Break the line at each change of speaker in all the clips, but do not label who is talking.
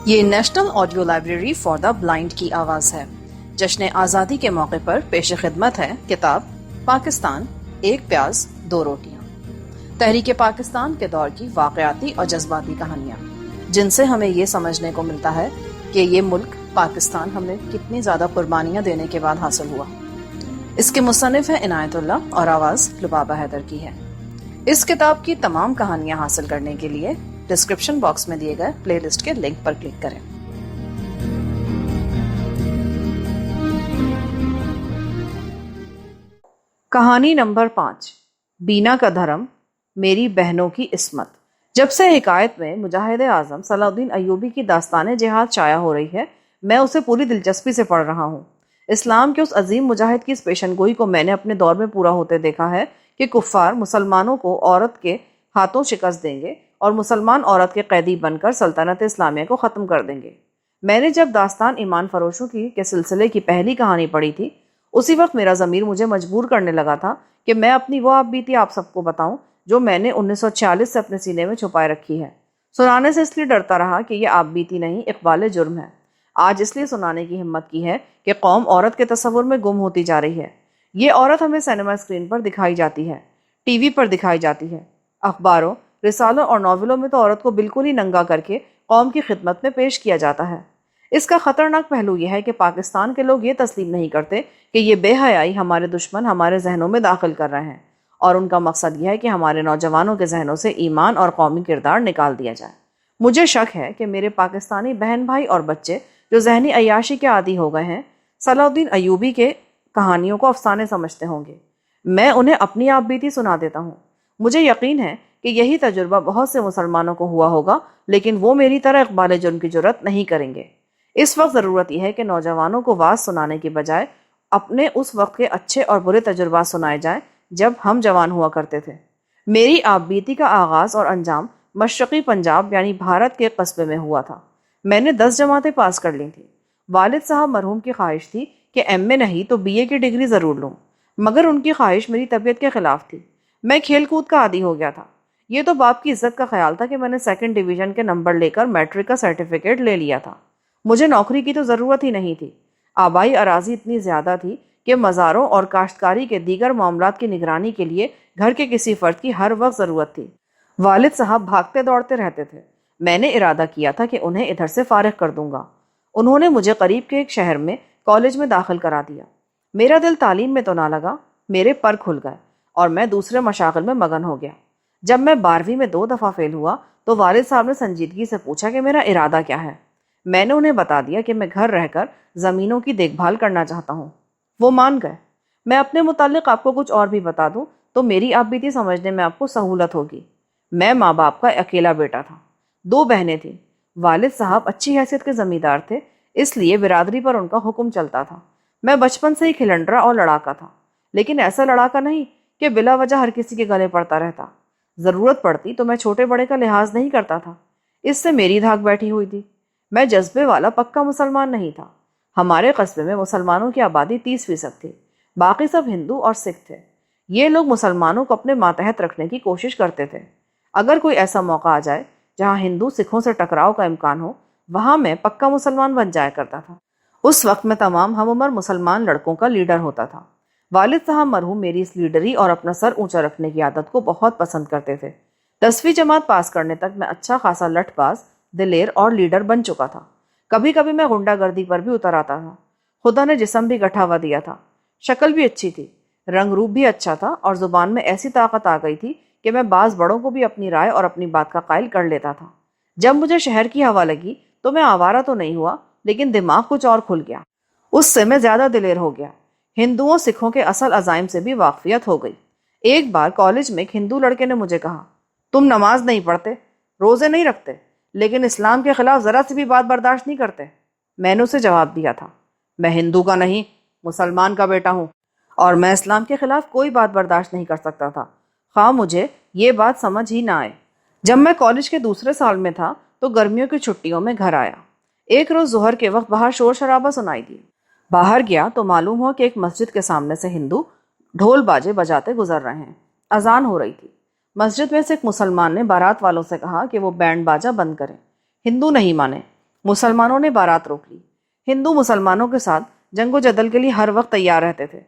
یہ national audio library for the blind کی آواز ہے۔ جشن آزادی کے موقع پر پیش خدمت ہے کتاب پاکستان ایک پیاز دو روٹیاں، تحریک پاکستان کے دور کی واقعاتی اور جذباتی کہانیاں، جن سے ہمیں یہ سمجھنے کو ملتا ہے کہ یہ ملک پاکستان ہمیں کتنی زیادہ قربانیاں دینے کے بعد حاصل ہوا۔ اس کے مصنف ہیں عنایت اللہ اور آواز لبابہ حیدر کی ہے۔ اس کتاب کی تمام کہانیاں حاصل کرنے کے لیے ڈسکرپشن باکس میں دیے گئے پلے لسٹ کے لنک پر کلک کریں۔ کہانی نمبر 5، بینا کا دھرم، میری بہنوں کی عصمت۔ جب سے حکایت میں مجاہد اعظم صلاح الدین ایوبی کی داستان جہاد شائع ہو رہی ہے، میں اسے پوری دلچسپی سے پڑھ رہا ہوں۔ اسلام کے اس عظیم مجاہد کی اس پیشن گوئی کو میں نے اپنے دور میں پورا ہوتے دیکھا ہے کہ کفار مسلمانوں کو عورت کے ہاتھوں شکست دیں گے اور مسلمان عورت کے قیدی بن کر سلطنت اسلامیہ کو ختم کر دیں گے۔ میں نے جب داستان ایمان فروشوں کے سلسلے کی پہلی کہانی پڑھی تھی، اسی وقت میرا ضمیر مجھے مجبور کرنے لگا تھا کہ میں اپنی وہ آپ بیتی آپ سب کو بتاؤں جو میں نے 1946 سے اپنے سینے میں چھپائے رکھی ہے۔ سنانے سے اس لیے ڈرتا رہا کہ یہ آپ بیتی نہیں، اقبال جرم ہے۔ آج اس لیے سنانے کی ہمت کی ہے کہ قوم عورت کے تصور میں گم ہوتی جا رہی ہے۔ یہ عورت ہمیں سینما اسکرین پر دکھائی جاتی ہے، ٹی وی پر دکھائی جاتی ہے، اخباروں، رسالوں اور ناولوں میں تو عورت کو بالکل ہی ننگا کر کے قوم کی خدمت میں پیش کیا جاتا ہے۔ اس کا خطرناک پہلو یہ ہے کہ پاکستان کے لوگ یہ تسلیم نہیں کرتے کہ یہ بے حیائی ہمارے دشمن ہمارے ذہنوں میں داخل کر رہے ہیں، اور ان کا مقصد یہ ہے کہ ہمارے نوجوانوں کے ذہنوں سے ایمان اور قومی کردار نکال دیا جائے۔ مجھے شک ہے کہ میرے پاکستانی بہن بھائی اور بچے جو ذہنی عیاشی کے عادی ہو گئے ہیں، صلاح الدین ایوبی کے کہانیوں کو افسانے سمجھتے ہوں گے۔ میں انہیں اپنی آپ بیتی سنا دیتا ہوں۔ مجھے یقین ہے کہ یہی تجربہ بہت سے مسلمانوں کو ہوا ہوگا، لیکن وہ میری طرح اقبال جرم کی جرات نہیں کریں گے۔ اس وقت ضرورت یہ ہے کہ نوجوانوں کو واعظ سنانے کی بجائے اپنے اس وقت کے اچھے اور برے تجربات سنائے جائیں جب ہم جوان ہوا کرتے تھے۔ میری آپ بیتی کا آغاز اور انجام مشرقی پنجاب یعنی بھارت کے قصبے میں ہوا تھا۔ میں نے 10 جماعتیں پاس کر لی تھیں۔ والد صاحب مرحوم کی خواہش تھی کہ ایم اے نہیں تو بی اے کی ڈگری ضرور لوں، مگر ان کی خواہش میری طبیعت کے خلاف تھی۔ میں کھیل کود کا عادی ہو گیا تھا۔ یہ تو باپ کی عزت کا خیال تھا کہ میں نے 2nd ڈویژن کے نمبر لے کر میٹرک کا سرٹیفکیٹ لے لیا تھا۔ مجھے نوکری کی تو ضرورت ہی نہیں تھی۔ آبائی اراضی اتنی زیادہ تھی کہ مزاروں اور کاشتکاری کے دیگر معاملات کی نگرانی کے لیے گھر کے کسی فرد کی ہر وقت ضرورت تھی۔ والد صاحب بھاگتے دوڑتے رہتے تھے۔ میں نے ارادہ کیا تھا کہ انہیں ادھر سے فارغ کر دوں گا۔ انہوں نے مجھے قریب کے ایک شہر میں کالج میں داخل کرا دیا۔ میرا دل تعلیم میں تو نہ لگا، میرے پر کھل گئے اور میں دوسرے مشاغل میں مگن ہو گیا۔ جب میں 12ویں میں 2 دفعہ فیل ہوا تو والد صاحب نے سنجیدگی سے پوچھا کہ میرا ارادہ کیا ہے۔ میں نے انہیں بتا دیا کہ میں گھر رہ کر زمینوں کی دیکھ بھال کرنا چاہتا ہوں۔ وہ مان گئے۔ میں اپنے متعلق آپ کو کچھ اور بھی بتا دوں تو میری آپ بیتی سمجھنے میں آپ کو سہولت ہوگی۔ میں ماں باپ کا اکیلا بیٹا تھا۔ 2 بہنیں تھیں۔ والد صاحب اچھی حیثیت کے زمیندار تھے، اس لیے برادری پر ان کا حکم چلتا تھا۔ میں بچپن سے ہی کھلنڈرا اور لڑاکا تھا، لیکن ایسا لڑاکا نہیں کہ بلا وجہ ہر کسی کے گلے پڑتا رہتا۔ ضرورت پڑتی تو میں چھوٹے بڑے کا لحاظ نہیں کرتا تھا۔ اس سے میری دھاک بیٹھی ہوئی تھی۔ میں جذبے والا پکا مسلمان نہیں تھا۔ ہمارے قصبے میں مسلمانوں کی آبادی 30% تھی، باقی سب ہندو اور سکھ تھے۔ یہ لوگ مسلمانوں کو اپنے ماتحت رکھنے کی کوشش کرتے تھے۔ اگر کوئی ایسا موقع آ جائے جہاں ہندو سکھوں سے ٹکراؤ کا امکان ہو، وہاں میں پکا مسلمان بن جایا کرتا تھا۔ اس وقت میں تمام ہم عمر مسلمان لڑکوں کا لیڈر ہوتا تھا۔ والد صاحب مرحوم میری اس لیڈری اور اپنا سر اونچا رکھنے کی عادت کو بہت پسند کرتے تھے۔ 10ویں جماعت پاس کرنے تک میں اچھا خاصا لٹھ باز، دلیر اور لیڈر بن چکا تھا۔ کبھی کبھی میں غنڈہ گردی پر بھی اتر آتا تھا۔ خدا نے جسم بھی گٹھا ہوا دیا تھا، شکل بھی اچھی تھی، رنگ روپ بھی اچھا تھا، اور زبان میں ایسی طاقت آ گئی تھی کہ میں بعض بڑوں کو بھی اپنی رائے اور اپنی بات کا قائل کر لیتا تھا۔ جب مجھے شہر کی ہوا لگی تو میں آوارہ تو نہیں ہوا، لیکن دماغ کچھ اور کھل گیا۔ اس سے میں زیادہ دلیر ہو گیا۔ ہندوؤں سکھوں کے اصل عزائم سے بھی واقفیت ہو گئی۔ ایک بار کالج میں ایک ہندو لڑکے نے مجھے کہا، تم نماز نہیں پڑھتے، روزے نہیں رکھتے، لیکن اسلام کے خلاف ذرا سی بھی بات برداشت نہیں کرتے۔ میں نے اسے جواب دیا تھا، میں ہندو کا نہیں، مسلمان کا بیٹا ہوں، اور میں اسلام کے خلاف کوئی بات برداشت نہیں کر سکتا تھا، خواہ مجھے یہ بات سمجھ ہی نہ آئے۔ جب میں کالج کے دوسرے سال میں تھا تو گرمیوں کی چھٹیوں میں گھر آیا۔ ایک روز ظہر کے وقت باہر شور شرابہ سنائی دی۔ باہر گیا تو معلوم ہوا کہ ایک مسجد کے سامنے سے ہندو ڈھول باجے بجاتے گزر رہے ہیں۔ اذان ہو رہی تھی۔ مسجد میں سے ایک مسلمان نے بارات والوں سے کہا کہ وہ بینڈ باجا بند کریں۔ ہندو نہیں مانے۔ مسلمانوں نے بارات روک لی۔ ہندو مسلمانوں کے ساتھ جنگ و جدل کے لیے ہر وقت تیار رہتے تھے۔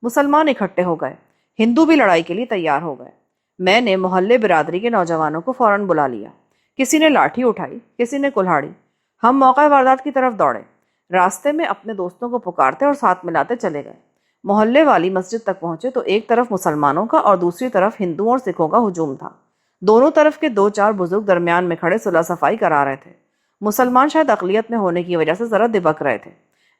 مسلمان اکٹھے ہو گئے، ہندو بھی لڑائی کے لیے تیار ہو گئے۔ میں نے محلے برادری کے نوجوانوں کو فوراً بلا لیا۔ کسی نے لاٹھی اٹھائی، کسی نے کلہاڑی۔ ہم موقع واردات کی طرف دوڑے، راستے میں اپنے دوستوں کو پکارتے اور ساتھ ملاتے چلے گئے۔ محلے والی مسجد تک پہنچے تو ایک طرف مسلمانوں کا اور دوسری طرف ہندوؤں اور سکھوں کا ہجوم تھا۔ دونوں طرف کے 2-4 بزرگ درمیان میں کھڑے صلح صفائی کرا رہے تھے۔ مسلمان شاید اقلیت میں ہونے کی وجہ سے ذرا دبک رہے تھے۔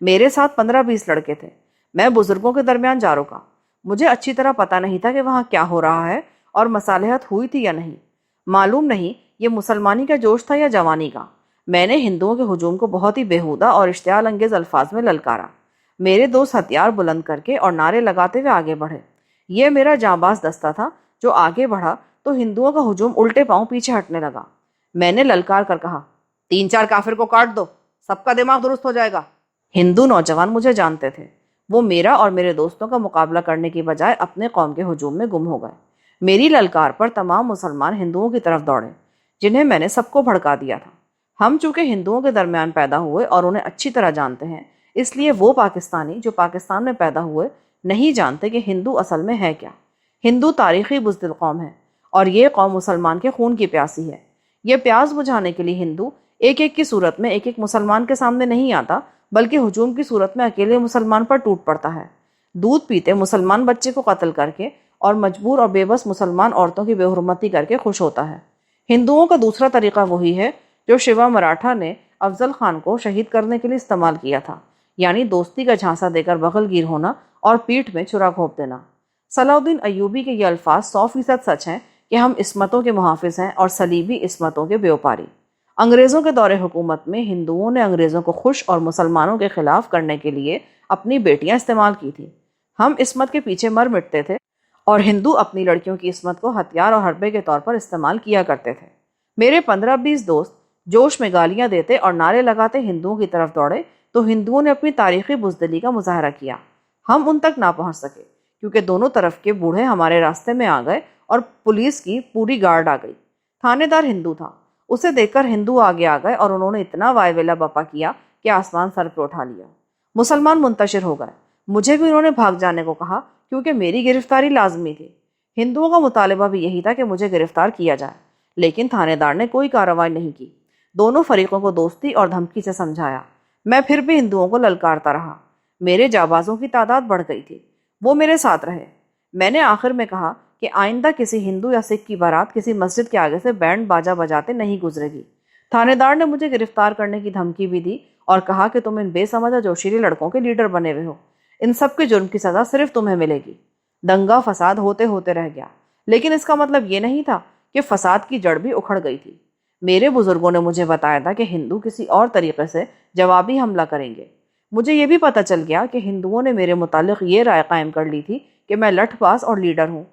میرے ساتھ 15-20 لڑکے تھے۔ میں بزرگوں کے درمیان جا رکا۔ مجھے اچھی طرح پتہ نہیں تھا کہ وہاں کیا ہو رہا ہے اور مصالحت ہوئی تھی یا نہیں۔ معلوم نہیں یہ مسلمانی کا جوش تھا یا جوانی کا۔ میں نے ہندوؤں کے ہجوم کو بہت ہی بیہودہ اور اشتعال انگیز الفاظ میں للکارا۔ میرے دوست ہتھیار بلند کر کے اور نعرے لگاتے ہوئے آگے بڑھے۔ یہ میرا جانباز دستہ تھا جو آگے بڑھا تو ہندوؤں کا ہجوم الٹے پاؤں پیچھے ہٹنے لگا۔ میں نے للکار کر کہا، 3-4 کافر کو کاٹ دو، سب کا دماغ درست ہو جائے گا۔ ہندو نوجوان مجھے جانتے تھے۔ وہ میرا اور میرے دوستوں کا مقابلہ کرنے کی بجائے اپنے قوم کے ہجوم میں گم ہو گئے۔ میری للکار پر تمام مسلمان ہندوؤں کی طرف دوڑے جنہیں میں نے سب کو بھڑکا دیا تھا۔ ہم چونکہ ہندوؤں کے درمیان پیدا ہوئے اور انہیں اچھی طرح جانتے ہیں، اس لیے وہ پاکستانی جو پاکستان میں پیدا ہوئے نہیں جانتے کہ ہندو اصل میں ہے کیا۔ ہندو تاریخی بزدل قوم ہے اور یہ قوم مسلمان کے خون کی پیاسی ہے۔ یہ پیاس بجھانے کے لیے ہندو ایک ایک کی صورت میں ایک ایک مسلمان کے سامنے نہیں آتا، بلکہ ہجوم کی صورت میں اکیلے مسلمان پر ٹوٹ پڑتا ہے۔ دودھ پیتے مسلمان بچے کو قتل کر کے اور مجبور اور بے بس مسلمان عورتوں کی بے حرمتی کر کے خوش ہوتا ہے۔ ہندوؤں کا دوسرا طریقہ وہی ہے جو شیوا مراٹھا نے افضل خان کو شہید کرنے کے لیے استعمال کیا تھا، یعنی دوستی کا جھانسا دے کر بغل گیر ہونا اور پیٹھ میں چھرا گھونپ دینا۔ صلاح الدین ایوبی کے یہ الفاظ 100% سچ ہیں کہ ہم عصمتوں کے محافظ ہیں اور صلیبی عصمتوں کے بیوپاری۔ انگریزوں کے دور حکومت میں ہندوؤں نے انگریزوں کو خوش اور مسلمانوں کے خلاف کرنے کے لیے اپنی بیٹیاں استعمال کی تھیں۔ ہم عصمت کے پیچھے مر مٹتے تھے اور ہندو اپنی لڑکیوں کی عصمت کو ہتھیار اور حربے کے طور پر استعمال کیا کرتے تھے۔ میرے 15-20 دوست جوش میں گالیاں دیتے اور نعرے لگاتے ہندوؤں کی طرف دوڑے تو ہندوؤں نے اپنی تاریخی بزدلی کا مظاہرہ کیا۔ ہم ان تک نہ پہنچ سکے کیونکہ دونوں طرف کے بوڑھے ہمارے راستے میں آ گئے اور پولیس کی پوری گارڈ آ گئی۔ تھانے دار ہندو تھا۔ اسے دیکھ کر ہندو آگے آ گئے اور انہوں نے اتنا وائے ویلا بپا کیا کہ آسمان سر پہ اٹھا لیا۔ مسلمان منتشر ہو گئے۔ مجھے بھی انہوں نے بھاگ جانے کو کہا کیونکہ میری گرفتاری لازمی تھی۔ ہندوؤں کا مطالبہ بھی یہی تھا کہ مجھے گرفتار کیا جائے، لیکن تھانے دار نے کوئی کارروائی نہیں کی۔ دونوں فریقوں کو دوستی اور دھمکی سے سمجھایا۔ میں پھر بھی ہندوؤں کو للکارتا رہا۔ میرے جانبازوں کی تعداد بڑھ گئی تھی، وہ میرے ساتھ رہے۔ میں نے آخر میں کہا کہ آئندہ کسی ہندو یا سکھ کی بارات کسی مسجد کے آگے سے بینڈ باجا بجاتے نہیں گزرے گی۔ تھانے دار نے مجھے گرفتار کرنے کی دھمکی بھی دی اور کہا کہ تم ان بے سمجھ اور جوشیلے لڑکوں کے لیڈر بنے ہوئے ہو، ان سب کے جرم کی سزا صرف تمہیں ملے گی۔ دنگا فساد ہوتے ہوتے رہ گیا، لیکن اس کا مطلب یہ نہیں تھا کہ فساد کی جڑ بھی اکھڑ گئی تھی۔ میرے بزرگوں نے مجھے بتایا تھا کہ ہندو کسی اور طریقے سے جوابی حملہ کریں گے۔ مجھے یہ بھی پتہ چل گیا کہ ہندوؤں نے میرے متعلق یہ رائے قائم کر لی تھی کہ میں لٹھ باز اور لیڈر ہوں۔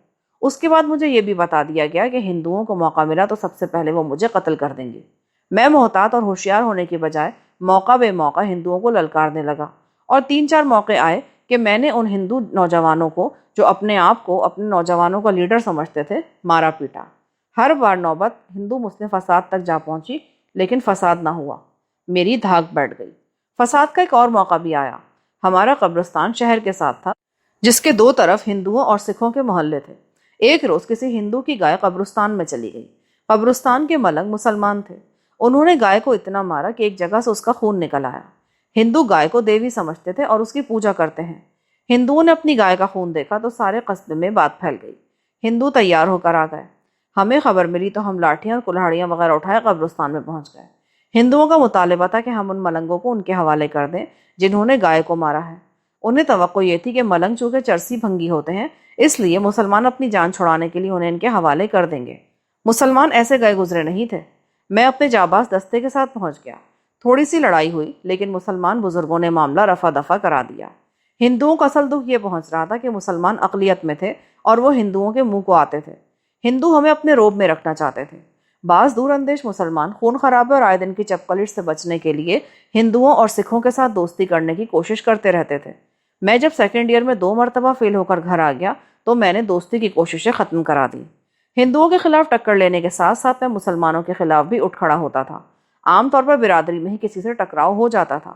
اس کے بعد مجھے یہ بھی بتا دیا گیا کہ ہندوؤں کو موقع ملا تو سب سے پہلے وہ مجھے قتل کر دیں گے۔ میں محتاط اور ہوشیار ہونے کے بجائے موقع بے موقع ہندوؤں کو للکارنے لگا، اور 3-4 موقع آئے کہ میں نے ان ہندو نوجوانوں کو جو اپنے آپ کو اپنے نوجوانوں کا لیڈر سمجھتے تھے مارا پیٹا۔ ہر بار نوبت ہندو مسلم فساد تک جا پہنچی، لیکن فساد نہ ہوا۔ میری دھاک بیٹھ گئی۔ فساد کا ایک اور موقع بھی آیا۔ ہمارا قبرستان شہر کے ساتھ تھا جس کے 2 طرف ہندوؤں اور سکھوں کے محلے تھے۔ ایک روز کسی ہندو کی گائے قبرستان میں چلی گئی۔ قبرستان کے ملنگ مسلمان تھے۔ انہوں نے گائے کو اتنا مارا کہ ایک جگہ سے اس کا خون نکل آیا۔ ہندو گائے کو دیوی سمجھتے تھے اور اس کی پوجا کرتے ہیں۔ ہندوؤں نے اپنی گائے کا خون دیکھا تو سارے قصبے میں بات پھیل گئی۔ ہندو تیار ہو کر آ گئے۔ ہمیں خبر ملی تو ہم لاٹھیاں اور کلہاڑیاں وغیرہ اٹھائے قبرستان میں پہنچ گئے۔ ہندوؤں کا مطالبہ تھا کہ ہم ان ملنگوں کو ان کے حوالے کر دیں جنہوں نے گائے کو مارا ہے۔ انہیں توقع یہ تھی کہ ملنگ چونکہ چرسی بھنگی ہوتے ہیں، اس لیے مسلمان اپنی جان چھڑانے کے لیے انہیں ان کے حوالے کر دیں گے۔ مسلمان ایسے گئے گزرے نہیں تھے۔ میں اپنے جانباز دستے کے ساتھ پہنچ گیا۔ تھوڑی سی لڑائی ہوئی، لیکن مسلمان بزرگوں نے معاملہ رفع دفع کرا دیا۔ ہندوؤں کا اصل دکھ یہ پہنچ رہا تھا کہ مسلمان اقلیت میں تھے اور وہ ہندوؤں کے منہ کو آتے تھے۔ ہندو ہمیں اپنے روب میں رکھنا چاہتے تھے۔ بعض دور اندیش مسلمان خون خرابے اور آئے دن کی چپکلٹ سے بچنے کے لیے ہندوؤں اور سکھوں کے ساتھ دوستی کرنے کی کوشش کرتے رہتے تھے۔ میں جب سیکنڈ ایئر میں 2 مرتبہ فیل ہو کر گھر آ گیا تو میں نے دوستی کی کوششیں ختم کرا دی۔ ہندوؤں کے خلاف ٹکر لینے کے ساتھ ساتھ میں مسلمانوں کے خلاف بھی اٹھ کھڑا ہوتا تھا۔ عام طور پر برادری میں ہی کسی سے ٹکراؤ ہو جاتا تھا۔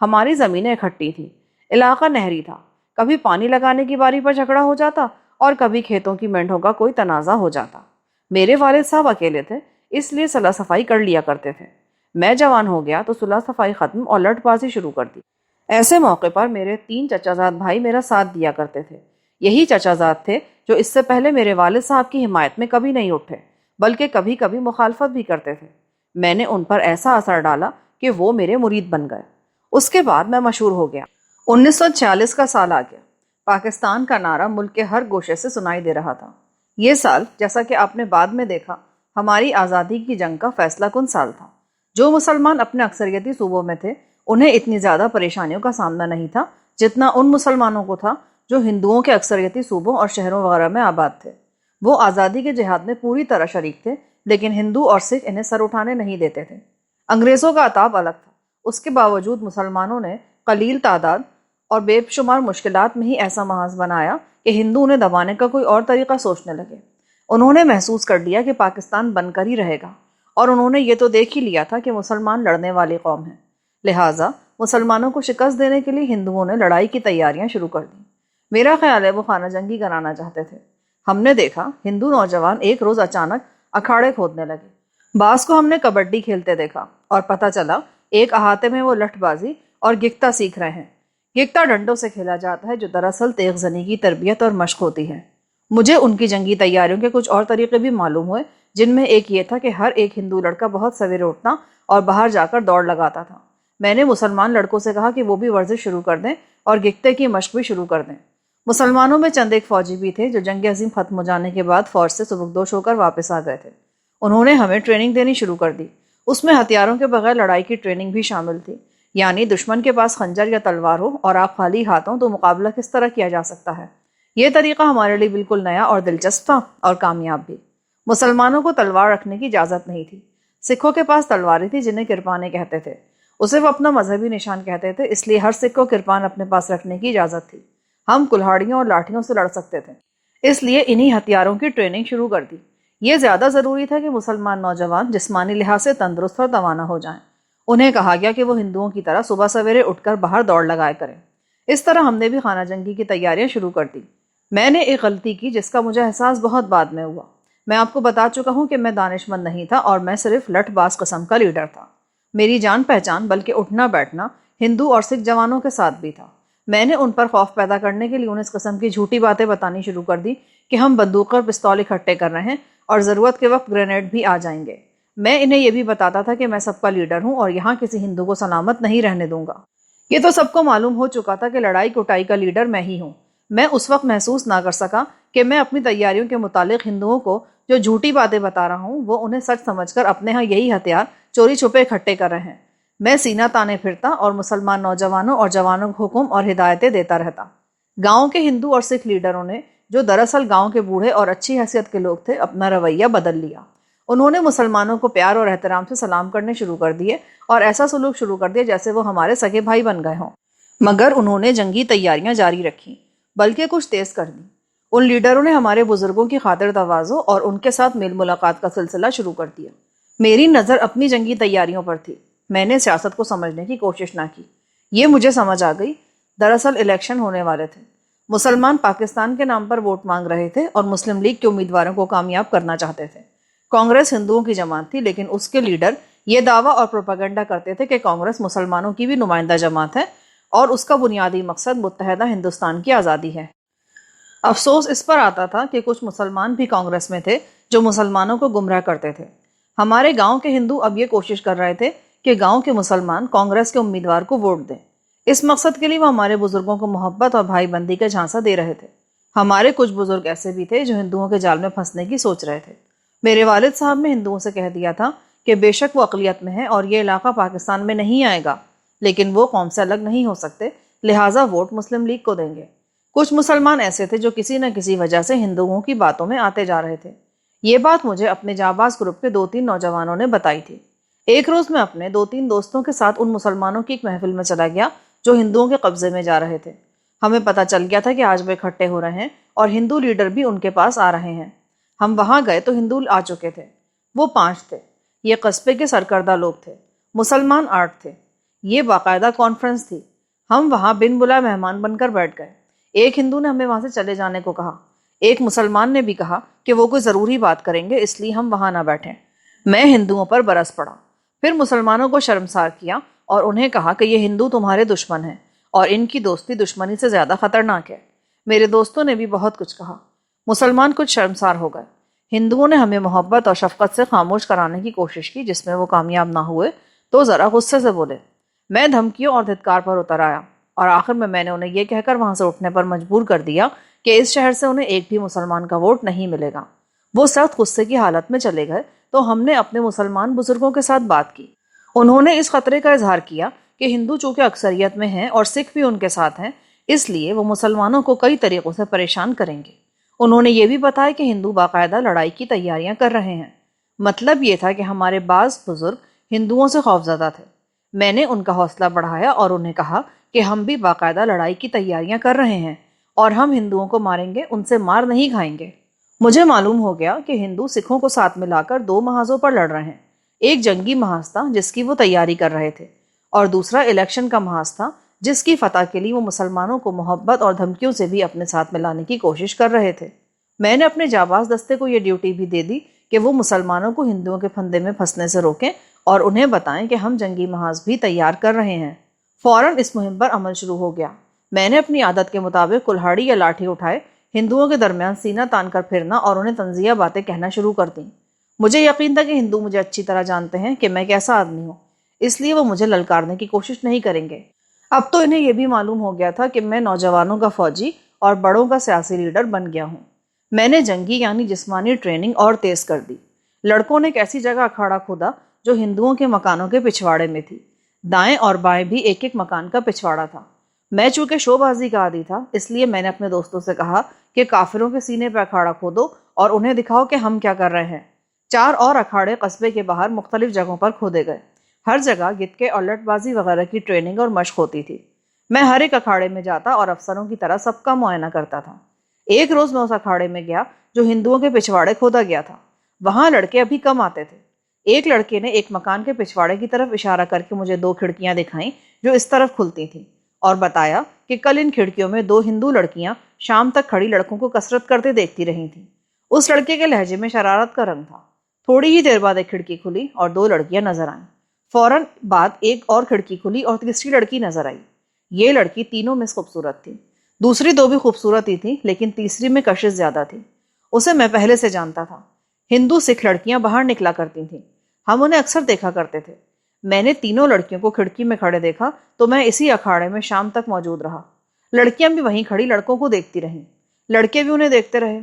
ہماری زمینیں اکٹھی تھیں، علاقہ نہری تھا، کبھی پانی لگانے کی باری پر جھگڑا ہو جاتا اور کبھی کھیتوں کی مینڈھوں کا کوئی تنازع ہو جاتا۔ میرے والد صاحب اکیلے تھے، اس لیے صلاح صفائی کر لیا کرتے تھے۔ میں جوان ہو گیا تو صلاح صفائی ختم اور لٹ بازی شروع کر دی۔ ایسے موقع پر میرے 3 چچا زاد بھائی میرا ساتھ دیا کرتے تھے۔ یہی چچا زاد تھے جو اس سے پہلے میرے والد صاحب کی حمایت میں کبھی نہیں اٹھے، بلکہ کبھی کبھی مخالفت بھی کرتے تھے۔ میں نے ان پر ایسا اثر ڈالا کہ وہ میرے مرید بن گئے۔ اس کے بعد میں مشہور ہو گیا۔ 1946 کا سال آ گیا۔ پاکستان کا نعرہ ملک کے ہر گوشے سے سنائی دے رہا تھا۔ یہ سال، جیسا کہ آپ نے بعد میں دیکھا، ہماری آزادی کی جنگ کا فیصلہ کن سال تھا۔ جو مسلمان اپنے اکثریتی صوبوں میں تھے انہیں اتنی زیادہ پریشانیوں کا سامنا نہیں تھا جتنا ان مسلمانوں کو تھا جو ہندوؤں کے اکثریتی صوبوں اور شہروں وغیرہ میں آباد تھے۔ وہ آزادی کے جہاد میں پوری طرح شریک تھے، لیکن ہندو اور سکھ انہیں سر اٹھانے نہیں دیتے تھے۔ انگریزوں کا عتاب الگ تھا، اس کے باوجود مسلمانوں نے قلیل تعداد اور بے شمار مشکلات میں ہی ایسا محاذ بنایا کہ ہندو انہیں دبانے کا کوئی اور طریقہ سوچنے لگے۔ انہوں نے محسوس کر لیا کہ پاکستان بن کر ہی رہے گا، اور انہوں نے یہ تو دیکھ ہی لیا تھا کہ مسلمان لڑنے والی قوم ہے، لہٰذا مسلمانوں کو شکست دینے کے لیے ہندوؤں نے لڑائی کی تیاریاں شروع کر دیں۔ میرا خیال ہے وہ خانہ جنگی کرانا چاہتے تھے۔ ہم نے دیکھا ہندو نوجوان ایک روز اچانک اکھاڑے کھودنے لگے۔ بعض کو ہم نے کبڈی کھیلتے دیکھا اور پتہ چلا ایک احاطے میں وہ لٹھ بازی اور گکتا سیکھ رہے ہیں۔ گکتا ڈنڈوں سے کھیلا جاتا ہے جو دراصل تیغ زنی کی تربیت اور مشق ہوتی ہے۔ مجھے ان کی جنگی تیاریوں کے کچھ اور طریقے بھی معلوم ہوئے، جن میں ایک یہ تھا کہ ہر ایک ہندو لڑکا بہت سویرے اٹھتا اور باہر جا کر دوڑ لگاتا تھا۔ میں نے مسلمان لڑکوں سے کہا کہ وہ بھی ورزش شروع کر دیں اور گکتے کی مشق بھی شروع کر دیں۔ مسلمانوں میں چند ایک فوجی بھی تھے جو جنگ عظیم ختم ہو جانے کے بعد فوج سے سبکدوش ہو کر واپس آ گئے تھے۔ انہوں نے ہمیں ٹریننگ دینی شروع کر دی۔ اس میں ہتھیاروں کے بغیر لڑائی کی ٹریننگ بھی شامل تھی، یعنی دشمن کے پاس خنجر یا تلوار ہو اور آپ خالی ہاتھوں تو مقابلہ کس طرح کیا جا سکتا ہے۔ یہ طریقہ ہمارے لیے بالکل نیا اور دلچسپ تھا اور کامیاب بھی۔ مسلمانوں کو تلوار رکھنے کی اجازت نہیں تھی۔ سکھوں کے پاس تلواریں تھی جنہیں کرپانیں کہتے تھے۔ اسے وہ اپنا مذہبی نشان کہتے تھے، اس لیے ہر سکھ کو کرپان اپنے پاس رکھنے کی اجازت تھی۔ ہم کلہاڑیوں اور لاٹھیوں سے لڑ سکتے تھے، اس لیے انہی ہتھیاروں کی ٹریننگ شروع کر دی۔ یہ زیادہ ضروری تھا کہ مسلمان نوجوان جسمانی لحاظ سے تندرست اور توانا ہو جائیں۔ انہیں کہا گیا کہ وہ ہندوؤں کی طرح صبح سویرے اٹھ کر باہر دوڑ لگایا کریں۔ اس طرح ہم نے بھی خانہ جنگی کی تیاریاں شروع کر دی۔ میں نے ایک غلطی کی جس کا مجھے احساس بہت بعد میں ہوا۔ میں آپ کو بتا چکا ہوں کہ میں دانش مند نہیں تھا اور میں صرف لٹھ باز قسم کا لیڈر تھا۔ میری جان پہچان بلکہ اٹھنا بیٹھنا ہندو اور سکھ جوانوں کے ساتھ بھی تھا۔ میں نے ان پر خوف پیدا کرنے کے لیے انہیں اس قسم کی جھوٹی باتیں بتانی شروع کر دی کہ ہم بندوق اور پستول اکٹھے کر رہے ہیں اور ضرورت کے وقت گرینیڈ بھی آ جائیں گے۔ میں انہیں یہ بھی بتاتا تھا کہ میں سب کا لیڈر ہوں اور یہاں کسی ہندو کو سلامت نہیں رہنے دوں گا۔ یہ تو سب کو معلوم ہو چکا تھا کہ لڑائی کٹائی کا لیڈر میں ہی ہوں۔ میں اس وقت محسوس نہ کر سکا کہ میں اپنی تیاریوں کے متعلق ہندوؤں کو جو جھوٹی باتیں بتا رہا ہوں وہ انہیں سچ سمجھ کر اپنے ہاں یہی ہتھیار چوری چھپے اکٹھے کر رہے ہیں۔ میں سینہ تانے پھرتا اور مسلمان نوجوانوں اور جوانوں کو حکم اور ہدایتیں دیتا رہتا۔ گاؤں کے ہندو اور سکھ لیڈروں نے، جو دراصل گاؤں کے بوڑھے اور اچھی حیثیت کے لوگ تھے، اپنا رویہ بدل لیا۔ انہوں نے مسلمانوں کو پیار اور احترام سے سلام کرنے شروع کر دیے اور ایسا سلوک شروع کر دیا جیسے وہ ہمارے سگے بھائی بن گئے ہوں۔ مگر انہوں نے جنگی تیاریاں جاری رکھیں، بلکہ کچھ تیز کر دیں۔ ان لیڈروں نے ہمارے بزرگوں کی خاطر تواضع اور ان کے ساتھ میل ملاقات کا سلسلہ شروع کر دیا۔ میری نظر اپنی جنگی تیاریوں پر تھی۔ میں نے سیاست کو سمجھنے کی کوشش نہ کی۔ یہ مجھے سمجھ آ گئی، دراصل الیکشن ہونے والے تھے۔ مسلمان پاکستان کے نام پر ووٹ مانگ رہے تھے اور مسلم لیگ کے امیدواروں کو کامیاب کرنا چاہتے تھے۔ کانگریس ہندوؤں کی جماعت تھی، لیکن اس کے لیڈر یہ دعویٰ اور پروپیگنڈا کرتے تھے کہ کانگریس مسلمانوں کی بھی نمائندہ جماعت ہے اور اس کا بنیادی مقصد متحدہ ہندوستان کی آزادی ہے۔ افسوس اس پر آتا تھا کہ کچھ مسلمان بھی کانگریس میں تھے جو مسلمانوں کو گمراہ کرتے تھے۔ ہمارے گاؤں کے ہندو اب یہ کوشش کر رہے تھے کہ گاؤں کے مسلمان کانگریس کے امیدوار کو ووٹ دیں۔ اس مقصد کے لیے وہ ہمارے بزرگوں کو محبت اور بھائی بندی کا جھانسا دے رہے تھے۔ ہمارے کچھ بزرگ ایسے بھی تھے جو ہندوؤں کے جال میں پھنسنے کی سوچ رہے تھے۔ میرے والد صاحب نے ہندوؤں سے کہہ دیا تھا کہ بے شک وہ اقلیت میں ہے اور یہ علاقہ پاکستان میں نہیں آئے گا، لیکن وہ قوم سے الگ نہیں ہو سکتے، لہٰذا ووٹ مسلم لیگ کو دیں گے۔ کچھ مسلمان ایسے تھے جو کسی نہ کسی وجہ سے ہندوؤں کی باتوں میں آتے جا رہے تھے۔ یہ بات مجھے اپنے جانباز گروپ کے 2-3 نوجوانوں نے بتائی تھی۔ ایک روز میں اپنے 2-3 دوستوں کے ساتھ ان مسلمانوں کی ایک محفل میں چلا گیا جو ہندوؤں کے قبضے میں جا رہے تھے۔ ہمیں پتہ چل گیا تھا کہ آج وہ اکٹھے ہو رہے ہیں اور ہندو لیڈر بھی ان کے پاس آ رہے ہیں۔ ہم وہاں گئے تو ہندو آ چکے تھے۔ وہ 5 تھے۔ یہ قصبے کے سرکردہ لوگ تھے۔ مسلمان آرٹ تھے۔ یہ باقاعدہ کانفرنس تھی۔ ہم وہاں بن بلا مہمان بن کر بیٹھ گئے۔ ایک ہندو نے ہمیں وہاں سے چلے جانے کو کہا۔ ایک مسلمان نے بھی کہا کہ وہ کوئی ضروری بات کریں گے، اس لیے ہم وہاں نہ بیٹھیں۔ میں ہندوؤں پر برس پڑا، پھر مسلمانوں کو شرمسار کیا اور انہیں کہا کہ یہ ہندو تمہارے دشمن ہیں اور ان کی دوستی دشمنی سے زیادہ خطرناک ہے۔ میرے دوستوں نے بھی بہت کچھ کہا۔ مسلمان کچھ شرمسار ہو گئے۔ ہندوؤں نے ہمیں محبت اور شفقت سے خاموش کرانے کی کوشش کی، جس میں وہ کامیاب نہ ہوئے تو ذرا غصے سے بولے۔ میں دھمکیوں اور دھتکار پر اتر آیا اور آخر میں نے انہیں یہ کہہ کر وہاں سے اٹھنے پر مجبور کر دیا کہ اس شہر سے انہیں ایک بھی مسلمان کا ووٹ نہیں ملے گا۔ وہ سخت غصے کی حالت میں چلے گئے تو ہم نے اپنے مسلمان بزرگوں کے ساتھ بات کی۔ انہوں نے اس خطرے کا اظہار کیا کہ ہندو چونکہ اکثریت میں ہیں اور سکھ بھی ان کے ساتھ ہیں، اس لیے وہ مسلمانوں کو کئی طریقوں سے پریشان کریں گے۔ انہوں نے یہ بھی بتایا کہ ہندو باقاعدہ لڑائی کی تیاریاں کر رہے ہیں۔ مطلب یہ تھا کہ ہمارے بعض بزرگ ہندوؤں سے خوفزدہ تھے۔ میں نے ان کا حوصلہ بڑھایا اور انہیں کہا کہ ہم بھی باقاعدہ لڑائی کی تیاریاں کر رہے ہیں اور ہم ہندوؤں کو ماریں گے، ان سے مار نہیں کھائیں گے۔ مجھے معلوم ہو گیا کہ ہندو سکھوں کو ساتھ ملا کر دو محاذوں پر لڑ رہے ہیں۔ ایک جنگی محاذ تھا جس کی وہ تیاری کر رہے تھے، اور دوسرا الیکشن کا محاذ تھا جس کی فتح کے لیے وہ مسلمانوں کو محبت اور دھمکیوں سے بھی اپنے ساتھ ملانے کی کوشش کر رہے تھے۔ میں نے اپنے جانباز دستے کو یہ ڈیوٹی بھی دے دی کہ وہ مسلمانوں کو ہندوؤں کے پھندے میں پھنسنے سے روکیں اور انہیں بتائیں کہ ہم جنگی محاذ بھی تیار کر رہے ہیں۔ فوراً اس مہم پر عمل شروع ہو گیا۔ میں نے اپنی عادت کے مطابق کلہاڑی یا لاٹھی اٹھائے، ہندوؤں کے درمیان سینہ تان کر پھرنا اور انہیں طنزیہ باتیں کہنا شروع کر دیں۔ مجھے یقین تھا کہ ہندو مجھے اچھی طرح جانتے ہیں کہ میں کیسا آدمی ہوں، اس لیے وہ مجھے للکارنے کی کوشش نہیں کریں گے۔ اب تو انہیں یہ بھی معلوم ہو گیا تھا کہ میں نوجوانوں کا فوجی اور بڑوں کا سیاسی لیڈر بن گیا ہوں۔ میں نے جنگی یعنی جسمانی ٹریننگ اور تیز کر دی۔ لڑکوں نے ایک ایسی جگہ اکھاڑا کھودا جو ہندوؤں کے مکانوں کے پچھواڑے میں تھی۔ دائیں اور بائیں بھی ایک ایک مکان کا پچھواڑا تھا۔ میں چونکہ شو بازی کا عادی تھا، اس لیے میں نے اپنے دوستوں سے کہا کہ کافروں کے سینے پہ اکھاڑا کھودو اور انہیں دکھاؤ کہ ہم کیا کر رہے ہیں۔ 4 اور اکھاڑے قصبے کے باہر مختلف جگہوں پر کھودے گئے۔ ہر جگہ گتکے اور لٹ بازی وغیرہ کی ٹریننگ اور مشق ہوتی تھی۔ میں ہر ایک اکھاڑے میں جاتا اور افسروں کی طرح سب کا معائنہ کرتا تھا۔ ایک روز میں اس اکھاڑے میں گیا جو ہندوؤں کے پچھواڑے کھودا گیا تھا۔ وہاں لڑکے ابھی کم آتے تھے۔ ایک لڑکے نے ایک مکان کے پچھواڑے کی طرف اشارہ کر کے مجھے 2 کھڑکیاں دکھائیں جو اس طرف کھلتی تھیں، اور بتایا کہ کل ان کھڑکیوں میں 2 ہندو لڑکیاں شام تک کھڑی لڑکوں کو کسرت کرتے دیکھتی رہی تھیں۔ اس لڑکے کے لہجے میں شرارت کا رنگ تھا۔ تھوڑی ہی دیر بعد ایک کھڑکی کھلی اور 2 لڑکیاں نظر آئیں۔ فوراً بعد ایک اور کھڑکی کھلی اور تیسری لڑکی نظر آئی۔ یہ لڑکی تینوں میں خوبصورت تھی۔ دوسری 2 بھی خوبصورت ہی تھیں، لیکن تیسری میں کشش زیادہ تھی۔ اسے میں پہلے سے جانتا تھا۔ ہندو سکھ لڑکیاں باہر نکلا کرتی تھیں، ہم انہیں اکثر دیکھا کرتے تھے۔ میں نے تینوں لڑکیوں کو کھڑکی میں کھڑے دیکھا تو میں اسی اکھاڑے میں شام تک موجود رہا۔ لڑکیاں بھی وہیں کھڑی لڑکوں کو دیکھتی رہیں، لڑکے بھی انہیں دیکھتے رہے۔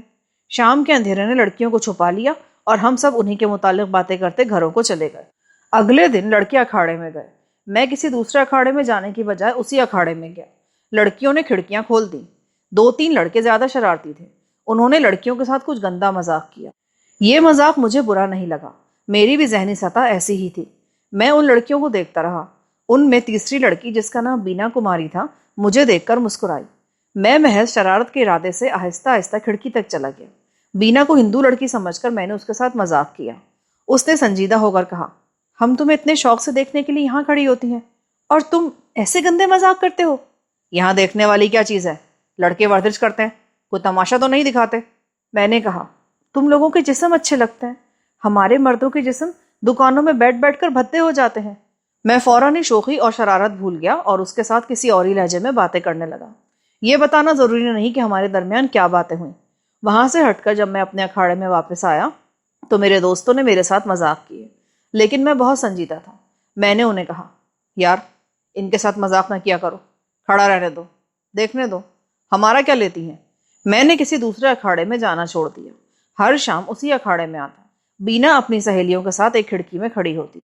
شام کے اندھیرے نے لڑکیوں کو چھپا لیا اور ہم سب انہی کے متعلق باتیں کرتے گھروں کو چلے گئے۔ اگلے دن لڑکے اکھاڑے میں گئے۔ میں کسی دوسرے اکھاڑے میں جانے کی بجائے اسی اکھاڑے میں گیا۔ لڑکیوں نے کھڑکیاں کھول دیں۔ 2-3 لڑکے زیادہ شرارتی تھے۔ انہوں نے لڑکیوں کے ساتھ کچھ گندا مذاق کیا۔ یہ مذاق مجھے برا نہیں لگا، میری بھی ذہنی سطح ایسی ہی تھی۔ میں ان لڑکیوں کو دیکھتا رہا۔ ان میں تیسری لڑکی جس کا نام بینا کماری تھا مجھے دیکھ کر مسکرائی۔ میں محض شرارت کے ارادے سے آہستہ آہستہ کھڑکی تک چلا گیا۔ بینا کو ہندو لڑکی سمجھ کر میں نے اس کے ساتھ مذاق کیا۔ اس نے سنجیدہ ہو کر کہا، ہم تمہیں اتنے شوق سے دیکھنے کے لیے یہاں کھڑی ہوتی ہیں اور تم ایسے گندے مذاق کرتے ہو؟ یہاں دیکھنے والی کیا چیز ہے؟ لڑکے ورزش کرتے ہیں، کوئی تماشا تو نہیں دکھاتے۔ میں نے کہا، تم لوگوں کے جسم اچھے لگتے ہیں، ہمارے مردوں کے جسم دکانوں میں بیٹھ بیٹھ کر بھدے ہو جاتے ہیں۔ میں فوراً ہی شوخی اور شرارت بھول گیا اور اس کے ساتھ کسی اور ہی لہجے میں باتیں کرنے لگا۔ یہ بتانا ضروری نہیں کہ ہمارے درمیان کیا باتیں ہوئیں۔ وہاں سے ہٹ کر جب میں اپنے اکھاڑے میں واپس آیا تو میرے دوستوں نے میرے ساتھ مذاق کیے، لیکن میں بہت سنجیدہ تھا۔ میں نے انہیں کہا، یار ان کے ساتھ مذاق نہ کیا کرو، کھڑا رہنے دو، دیکھنے دو، ہمارا کیا لیتی ہیں؟ میں نے کسی دوسرے اکھاڑے میں جانا چھوڑ دیا۔ ہر شام اسی اکھاڑے میں آتا۔ بینا اپنی سہیلیوں کے ساتھ ایک کھڑکی میں کھڑی ہوتی۔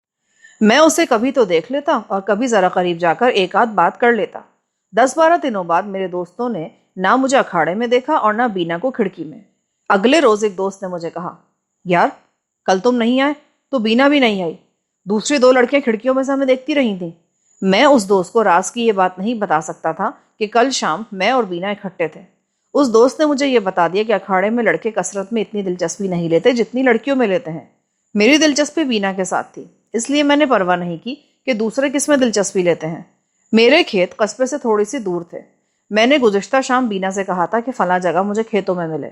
میں اسے کبھی تو دیکھ لیتا اور کبھی ذرا قریب جا کر ایک آدھ بات کر لیتا۔ 10-12 دنوں بعد میرے دوستوں نے نہ مجھے اکھاڑے میں دیکھا اور نہ بینا کو کھڑکی میں۔ اگلے روز ایک دوست نے مجھے کہا، یار کل تم نہیں آئے تو بینا بھی نہیں آئی، دوسری 2 لڑکیاں کھڑکیوں میں سے ہمیں دیکھتی رہی تھیں۔ میں اس دوست کو راز کی یہ بات نہیں بتا سکتا تھا کہ کل شام میں اور بینا اکٹھے تھے۔ اس دوست نے مجھے یہ بتا دیا کہ اکھاڑے میں لڑکے کثرت میں اتنی دلچسپی نہیں لیتے جتنی لڑکیوں میں لیتے ہیں۔ میری دلچسپی بینا کے ساتھ تھی، اس لیے میں نے پرواہ نہیں کی کہ دوسرے کس میں دلچسپی لیتے ہیں۔ میرے کھیت قصبے سے تھوڑی سی دور تھے۔ میں نے گزشتہ شام بینا سے کہا تھا کہ فلاں جگہ مجھے کھیتوں میں ملے۔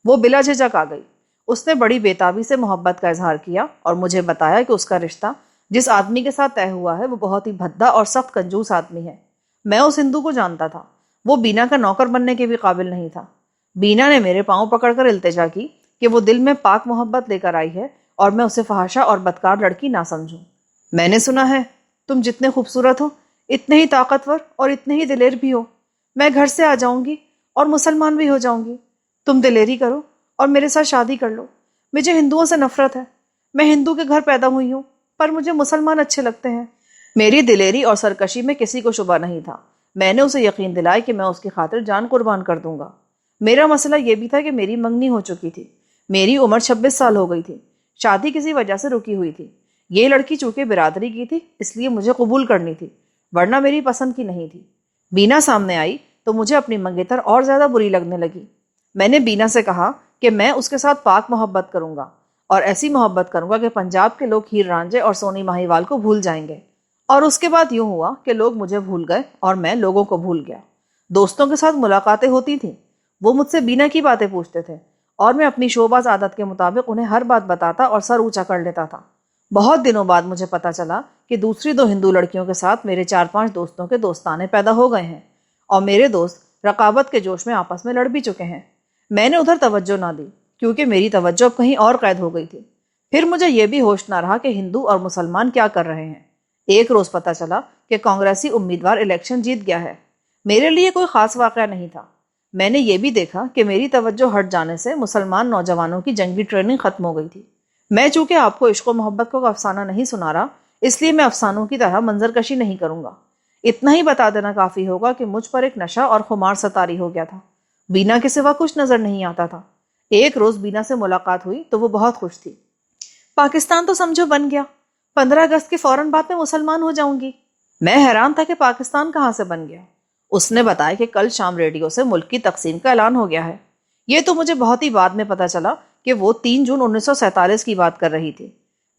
وہ بلا جھجک آ گئی۔ اس نے بڑی بےتابی سے محبت کا اظہار کیا اور مجھے بتایا کہ اس کا رشتہ جس آدمی کے ساتھ طے ہوا ہے وہ بہت ہی بھدا اور سخت کنجوس آدمی ہے۔ میں اس ہندو کو جانتا تھا، وہ بینا کا نوکر بننے کے بھی قابل نہیں تھا۔ بینا نے میرے پاؤں پکڑ کر التجا کی کہ وہ دل میں پاک محبت لے کر آئی ہے اور میں اسے فحاشا اور بدکار لڑکی نہ سمجھوں۔ میں نے سنا ہے تم جتنے خوبصورت ہو اتنے ہی طاقتور اور اتنے ہی دلیر بھی ہو۔ میں گھر سے آ جاؤں گی اور مسلمان بھی ہو جاؤں گی۔ تم دلیری کرو اور میرے ساتھ شادی کر لو۔ مجھے ہندوؤں سے نفرت ہے۔ میں ہندو کے گھر پیدا ہوئی ہوں پر مجھے مسلمان اچھے لگتے ہیں۔ میری دلیری اور سرکشی میں کسی کو شبہ نہیں تھا۔ میں نے اسے یقین دلایا کہ میں اس کی خاطر جان قربان کر دوں گا۔ میرا مسئلہ یہ بھی تھا کہ میری منگنی ہو چکی تھی۔ میری عمر 26 سال ہو گئی تھی۔ شادی کسی وجہ سے رکی ہوئی تھی۔ یہ لڑکی چونکہ برادری کی تھی اس لیے مجھے قبول کرنی تھی، ورنہ میری پسند کی نہیں تھی۔ بینا سامنے آئی تو مجھے اپنی منگیتر اور زیادہ بری لگنے لگی۔ میں نے بینا سے کہا کہ میں اس کے ساتھ پاک محبت کروں گا اور ایسی محبت کروں گا کہ پنجاب کے لوگ ہیر رانجھے اور سونی ماہیوال کو بھول جائیں گے۔ اور اس کے بعد یوں ہوا کہ لوگ مجھے بھول گئے اور میں لوگوں کو بھول گیا۔ دوستوں کے ساتھ ملاقاتیں ہوتی تھیں، وہ مجھ سے بینا کی باتیں پوچھتے تھے اور میں اپنی شوباز عادت کے مطابق انہیں ہر بات بتاتا اور سر اونچا کر لیتا تھا۔ بہت دنوں بعد مجھے پتا چلا کہ دوسری 2 ہندو لڑکیوں کے ساتھ میرے 4-5 دوستوں کے دوستانے پیدا ہو گئے ہیں اور میرے دوست رقابت کے جوش میں آپس میں لڑ بھی چکے ہیں۔ میں نے ادھر توجہ نہ دی کیونکہ میری توجہ اب کہیں اور قید ہو گئی تھی۔ پھر مجھے یہ بھی ہوش نہ رہا کہ ہندو اور مسلمان کیا کر رہے ہیں۔ ایک روز پتا چلا کہ کانگریسی امیدوار الیکشن جیت گیا ہے۔ میرے لیے کوئی خاص واقعہ نہیں تھا۔ میں نے یہ بھی دیکھا کہ میری توجہ ہٹ جانے سے مسلمان نوجوانوں کی جنگی ٹریننگ ختم ہو گئی تھی۔ میں چونکہ آپ کو عشق و محبت کا افسانہ نہیں سنا رہا اس لیے میں افسانوں کی طرح منظر کشی نہیں کروں گا۔ اتنا ہی بتا دینا کافی ہوگا کہ مجھ پر ایک نشہ اور خمار ستاری ہو گیا تھا۔ بینا کے سوا کچھ نظر نہیں آتا تھا۔ ایک روز بینا سے ملاقات ہوئی تو وہ بہت خوش تھی۔ پاکستان تو سمجھو بن گیا، 15 اگست کے فوراً بعد میں مسلمان ہو جاؤں گی۔ میں حیران تھا کہ پاکستان کہاں سے بن گیا۔ اس نے بتایا کہ کل شام ریڈیو سے ملک کی تقسیم کا اعلان ہو گیا ہے۔ یہ تو مجھے بہت ہی بعد میں پتا چلا کہ وہ 3 جون 1947 کی بات کر رہی تھی۔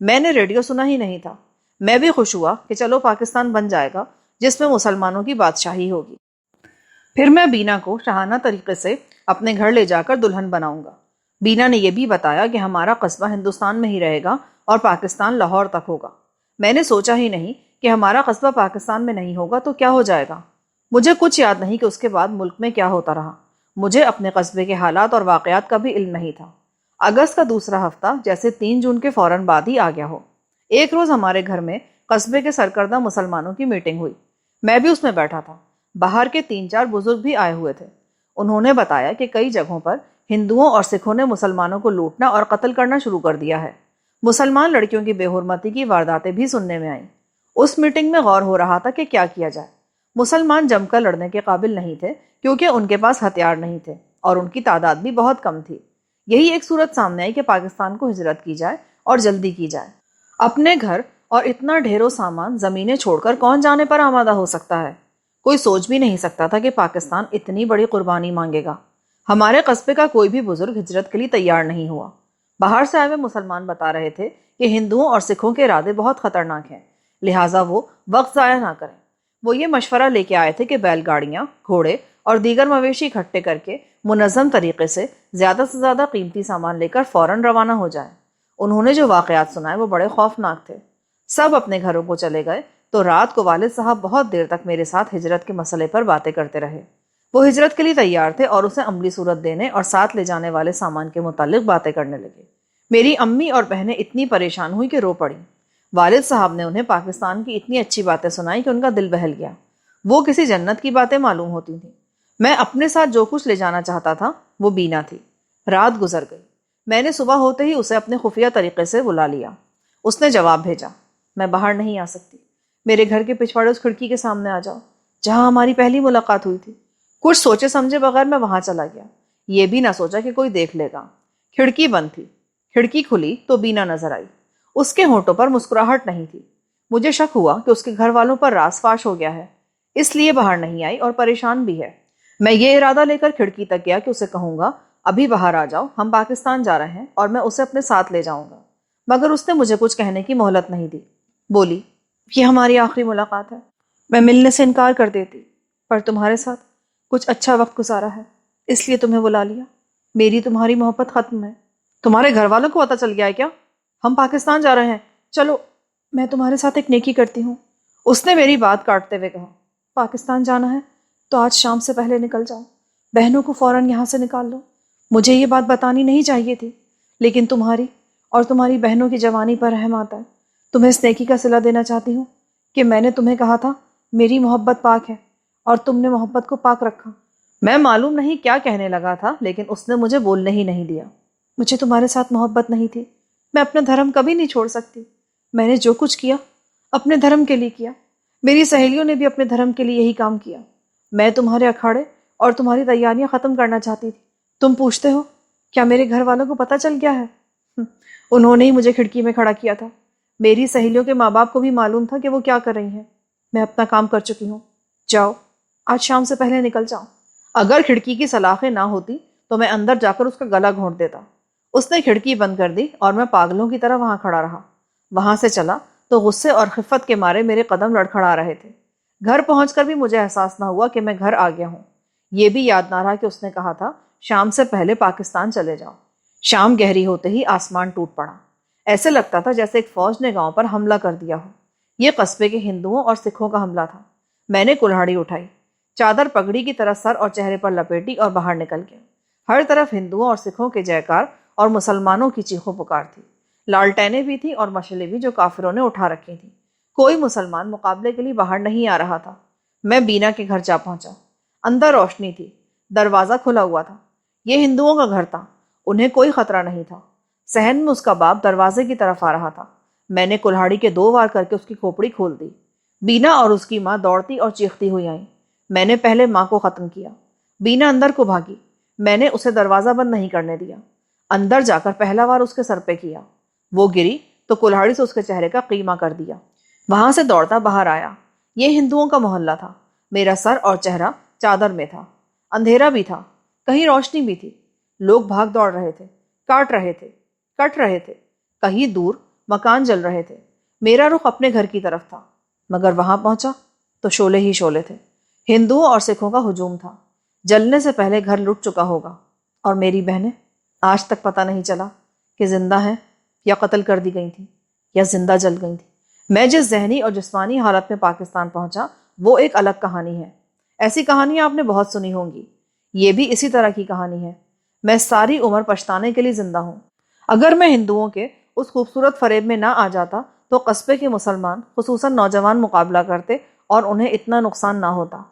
میں نے ریڈیو سنا ہی نہیں تھا۔ میں بھی خوش ہوا کہ چلو پاکستان بن جائے گا جس میں مسلمانوں کی بادشاہی ہوگی۔ پھر میں بینا کو شاہانہ طریقے سے اپنے گھر لے جا کر دلہن بناؤں گا۔ بینا نے یہ بھی بتایا کہ ہمارا قصبہ ہندوستان میں ہی رہے گا اور پاکستان لاہور تک ہوگا۔ میں نے سوچا ہی نہیں کہ ہمارا قصبہ پاکستان میں نہیں ہوگا تو کیا ہو جائے گا۔ مجھے کچھ یاد نہیں کہ اس کے بعد ملک میں کیا ہوتا رہا۔ مجھے اپنے قصبے کے حالات اور واقعات کا بھی علم نہیں تھا۔ اگست کا دوسرا ہفتہ جیسے 3 جون کے فوراً بعد ہی آ گیا ہو۔ ایک روز ہمارے گھر میں قصبے کے سرکردہ مسلمانوں کی میٹنگ ہوئی۔ میں بھی اس میں بیٹھا تھا۔ باہر کے 3-4 بزرگ بھی آئے ہوئے تھے۔ انہوں نے بتایا کہ کئی جگہوں پر ہندوؤں اور سکھوں نے مسلمانوں کو لوٹنا اور قتل کرنا شروع کر دیا ہے۔ مسلمان لڑکیوں کی بے حرمتی کی وارداتیں بھی سننے میں آئیں۔ اس میٹنگ میں غور ہو رہا تھا کہ کیا کیا جائے۔ مسلمان جم کر لڑنے کے قابل نہیں تھے کیونکہ ان کے پاس ہتھیار نہیں تھے اور ان کی تعداد بھی بہت کم تھی۔ یہی ایک صورت سامنے آئی کہ پاکستان کو ہجرت کی جائے اور جلدی کی جائے۔ اپنے گھر اور اتنا ڈھیروں سامان زمینیں چھوڑ کر کون جانے پر آمادہ ہو سکتا ہے؟ کوئی سوچ بھی نہیں سکتا تھا کہ پاکستان اتنی بڑی قربانی مانگے گا۔ ہمارے قصبے کا کوئی بھی بزرگ ہجرت کے لیے تیار نہیں ہوا۔ باہر سے آئے ہوئے مسلمان بتا رہے تھے کہ ہندوؤں اور سکھوں کے ارادے بہت خطرناک ہیں، لہٰذا وہ وقت ضائع نہ کریں۔ وہ یہ مشورہ لے کے آئے تھے کہ بیل گاڑیاں، گھوڑے اور دیگر مویشی اکٹھے کر کے منظم طریقے سے زیادہ قیمتی سامان لے کر فوراً روانہ ہو جائیں۔ انہوں نے جو واقعات سنائے وہ بڑے خوفناک تھے۔ سب اپنے گھروں کو چلے گئے تو رات کو والد صاحب بہت دیر تک میرے ساتھ ہجرت کے مسئلے پر باتیں کرتے رہے۔ وہ ہجرت کے لیے تیار تھے اور اسے عملی صورت دینے اور ساتھ لے جانے والے سامان کے متعلق باتیں کرنے لگے۔ میری امی اور بہنیں اتنی پریشان ہوئی کہ رو پڑیں۔ والد صاحب نے انہیں پاکستان کی اتنی اچھی باتیں سنائی کہ ان کا دل بہل گیا۔ وہ کسی جنت کی باتیں معلوم ہوتی تھیں۔ میں اپنے ساتھ جو کچھ لے جانا چاہتا تھا وہ بینا تھی۔ رات گزر گئی۔ میں نے صبح ہوتے ہی اسے اپنے خفیہ طریقے سے بلا لیا۔ اس نے جواب بھیجا، میں باہر نہیں آ سکتی، میرے گھر کے پچھواڑے اس کھڑکی کے سامنے آ جاؤ جہاں ہماری پہلی ملاقات ہوئی تھی۔ کچھ سوچے سمجھے بغیر میں وہاں چلا گیا۔ یہ بھی نہ سوچا کہ کوئی دیکھ لے گا۔ کھڑکی بند تھی۔ کھڑکی کھلی تو بینا نظر آئی۔ اس کے ہونٹوں پر مسکراہٹ نہیں تھی۔ مجھے شک ہوا کہ اس کے گھر والوں پر راز فاش ہو گیا ہے، اس لیے باہر نہیں آئی اور پریشان بھی ہے۔ میں یہ ارادہ لے کر کھڑکی تک گیا کہ اسے کہوں گا ابھی باہر آ جاؤ، ہم پاکستان جا رہے ہیں اور میں اسے اپنے ساتھ لے جاؤں گا، مگر اس نے مجھے کچھ کہنے کی مہلت نہیں دی۔ بولی، یہ ہماری آخری ملاقات ہے. میں ملنے سے انکار کر دیتی، پر تمہارے ساتھ کچھ اچھا وقت گزارا ہے، اس لیے تمہیں بلا لیا. میری تمہاری محبت ختم ہے. تمہارے گھر والوں کو پتہ چل گیا ہے کیا؟ ہم پاکستان جا رہے ہیں. چلو میں تمہارے ساتھ ایک نیکی کرتی ہوں. اس نے میری بات کاٹتے ہوئے کہا، پاکستان جانا ہے تو آج شام سے پہلے نکل جاؤ. بہنوں کو فوراً یہاں سے نکال لو. مجھے یہ بات بتانی نہیں چاہیے تھی، لیکن تمہاری اور تمہاری بہنوں کی جوانی پر رحم آتا ہے. تمہیں اس نیکی کا صلہ دینا چاہتی ہوں کہ میں نے تمہیں کہا تھا میری محبت پاک ہے، اور تم نے محبت کو پاک رکھا. میں معلوم نہیں کیا کہنے لگا تھا، لیکن اس نے مجھے بولنے ہی نہیں دیا. مجھے تمہارے ساتھ محبت نہیں تھی. میں اپنا دھرم کبھی نہیں چھوڑ سکتی. میں نے جو کچھ کیا اپنے دھرم کے لیے کیا. میری سہیلیوں نے بھی اپنے دھرم کے لیے یہی کام کیا. میں تمہارے اکھاڑے اور تمہاری تیاریاں ختم کرنا چاہتی تھی. تم پوچھتے ہو کیا میرے گھر والوں کو پتہ چل گیا ہے؟ انہوں نے ہی مجھے کھڑکی میں کھڑا کیا تھا. میری سہیلیوں کے ماں باپ کو بھی معلوم تھا کہ وہ کیا کر رہی ہیں. میں اپنا کام کر چکی ہوں. جاؤ، آج شام سے پہلے نکل جاؤ. اگر کھڑکی کی سلاخیں نہ ہوتی تو میں اندر جا کر اس کا گلا گھونٹ دیتا. اس نے کھڑکی بند کر دی اور میں پاگلوں کی طرح وہاں کھڑا رہا. وہاں سے چلا تو غصے اور خفت کے مارے میرے قدم لڑکھڑا رہے تھے. گھر پہنچ کر بھی مجھے احساس نہ ہوا کہ میں گھر آ گیا ہوں. یہ بھی یاد نہ رہا کہ اس نے کہا تھا شام سے پہلے پاکستان چلے جاؤ. شام گہری ہوتے ہی آسمان ٹوٹ پڑا. ایسے لگتا تھا جیسے ایک فوج نے گاؤں پر حملہ کر دیا ہو. یہ قصبے کے ہندوؤں اور سکھوں کا حملہ تھا. میں نے کلہاڑی اٹھائی، چادر پگڑی کی طرح سر اور چہرے پر لپیٹی اور باہر نکل گیا. ہر طرف ہندوؤں اور سکھوں کے جیکار اور مسلمانوں کی چیخو پکار تھی. لالٹینیں بھی تھیں اور مشلیں بھی جو کافروں نے اٹھا رکھی تھیں. کوئی مسلمان مقابلے کے لیے باہر نہیں آ رہا تھا. میں بینا کے گھر جا پہنچا. اندر روشنی تھی، دروازہ کھلا ہوا تھا. یہ ہندوؤں کا گھر تھا، انہیں کوئی خطرہ نہیں تھا. صحن میں اس کا باپ دروازے کی طرف آ رہا تھا. میں نے کلہاڑی کے 2 وار کر کے اس کی کھوپڑی کھول دی. بینا اور اس کی ماں دوڑتی اور چیختی ہوئی آئیں. میں نے پہلے ماں کو ختم کیا. بینا اندر کو بھاگی. میں نے اسے دروازہ بند نہیں کرنے دیا. اندر جا کر پہلا وار اس کے سر پہ کیا. وہ گری تو کلہاڑی سے اس کے چہرے کا قیمہ کر دیا. وہاں سے دوڑتا باہر آیا. یہ ہندوؤں کا محلہ تھا. میرا سر اور چہرہ چادر میں تھا. اندھیرا بھی تھا، کہیں روشنی بھی تھی. لوگ بھاگ دوڑ رہے تھے، کاٹ رہے تھے، کٹ رہے تھے. کہیں دور مکان جل رہے تھے. میرا رخ اپنے گھر کی طرف تھا، مگر وہاں پہنچا تو شعلے ہی شعلے تھے. ہندوؤں اور سکھوں کا ہجوم تھا. جلنے سے پہلے گھر لٹ چکا ہوگا. اور میری بہنیں آج تک پتہ نہیں چلا کہ زندہ ہیں یا قتل کر دی گئی تھیں یا زندہ جل گئی تھیں. میں جس ذہنی اور جسمانی حالت میں پاکستان پہنچا وہ ایک الگ کہانی ہے. ایسی کہانیاں آپ نے بہت سنی ہوں گی. یہ بھی اسی طرح کی کہانی ہے. میں ساری عمر پچھتانے کے لیے زندہ ہوں. اگر میں ہندوؤں کے اس خوبصورت فریب میں نہ آ جاتا تو قصبے کے مسلمان خصوصاً نوجوان مقابلہ کرتے اور انہیں اتنا نقصان نہ ہوتا.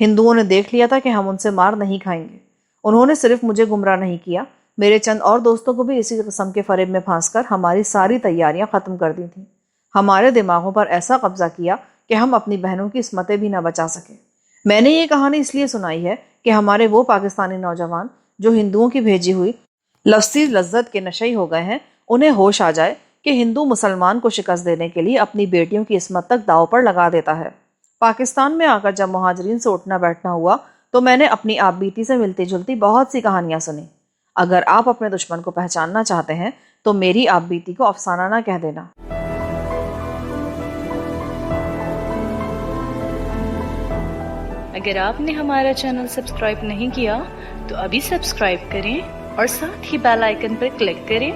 ہندوؤں نے دیکھ لیا تھا کہ ہم ان سے مار نہیں کھائیں گے. انہوں نے صرف مجھے گمراہ نہیں کیا، میرے چند اور دوستوں کو بھی اسی قسم کے فریب میں پھانس کر ہماری ساری تیاریاں ختم کر دی تھیں. ہمارے دماغوں پر ایسا قبضہ کیا کہ ہم اپنی بہنوں کی عصمتیں بھی نہ بچا سکے. میں نے یہ کہانی اس لیے سنائی ہے کہ ہمارے وہ پاکستانی نوجوان جو ہندوؤں کی بھیجی ہوئی لفظی لذت کے نشئی ہو گئے ہیں، انہیں ہوش آ جائے کہ ہندو مسلمان کو شکست دینے کے لیے اپنی بیٹیوں کی عصمت تک داؤ پر لگا دیتا ہے. پاکستان میں آ کر جب مہاجرین سے اٹھنا بیٹھنا ہوا تو میں نے اپنی آپ بیتی سے ملتی جلتی بہت سی کہانیاں سنی. اگر آپ اپنے دشمن کو پہچاننا چاہتے ہیں تو میری آپ بیتی کو افسانہ نہ کہہ دینا.
اگر آپ نے ہمارا چینل سبسکرائب نہیں کیا تو ابھی سبسکرائب کریں اور ساتھ ہی بیل آئیکن پر کلک کریں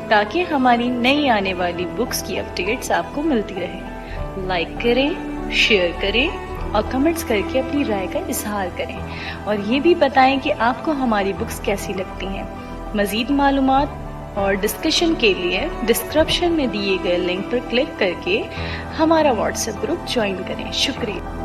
تاکہ ہماری نئی آنے والی بکس کی اپڈیٹس آپ کو ملتی رہیں. لائک کریں، شیئر کریں اور کمنٹس کر کے اپنی رائے کا اظہار کریں، اور یہ بھی بتائیں کہ آپ کو ہماری بکس کیسی لگتی ہیں. مزید معلومات اور ڈسکشن کے لیے ڈسکرپشن میں دیے گئے لنک پر کلک کر کے ہمارا واٹس ایپ گروپ جوائن کریں. شکریہ.